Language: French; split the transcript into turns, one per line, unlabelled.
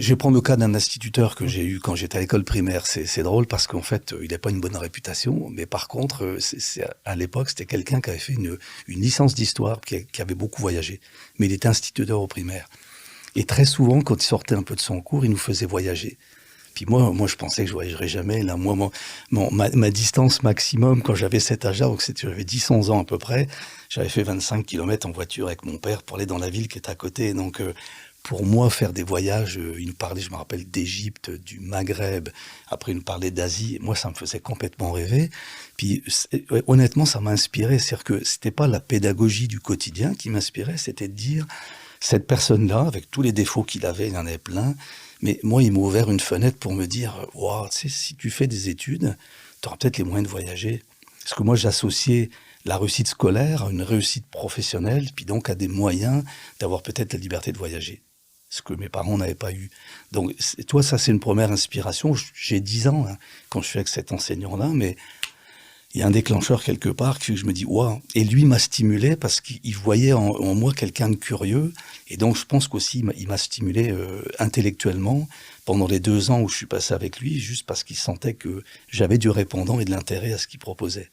Je vais prendre le cas d'un instituteur que j'ai eu quand j'étais à l'école primaire. C'est drôle parce qu'en fait, il n'a pas une bonne réputation, mais par contre, à l'époque, c'était quelqu'un qui avait fait une licence d'histoire, qui avait beaucoup voyagé. Mais il était instituteur au primaire. Et très souvent, quand il sortait un peu de son cours, il nous faisait voyager. Puis moi, je pensais que je voyagerais jamais. Là, moi, ma distance maximum quand j'avais cet âge-là, donc j'avais 10-11 ans à peu près, j'avais fait 25 kilomètres en voiture avec mon père pour aller dans la ville qui est à côté. Donc, pour moi, faire des voyages, il nous parlait, je me rappelle, d'Égypte, du Maghreb. Après, il nous parlait d'Asie. Moi, ça me faisait complètement rêver. Puis, ouais, honnêtement, ça m'a inspiré. C'est-à-dire que c'était pas la pédagogie du quotidien qui m'inspirait, c'était de dire, cette personne-là, avec tous les défauts qu'il avait, il en avait plein, mais moi, il m'a ouvert une fenêtre pour me dire, wow, tu sais, si tu fais des études, tu auras peut-être les moyens de voyager. Parce que moi, j'associais la réussite scolaire à une réussite professionnelle, puis donc à des moyens d'avoir peut-être la liberté de voyager. Ce que mes parents n'avaient pas eu. Donc, toi, ça, c'est une première inspiration. J'ai 10 ans hein, quand je suis avec cet enseignant-là, mais il y a un déclencheur quelque part que je me dis, waouh. Et lui m'a stimulé parce qu'il voyait en moi quelqu'un de curieux. Et donc, je pense qu'aussi, il m'a stimulé intellectuellement pendant les 2 ans où je suis passé avec lui, juste parce qu'il sentait que j'avais du répondant et de l'intérêt à ce qu'il proposait.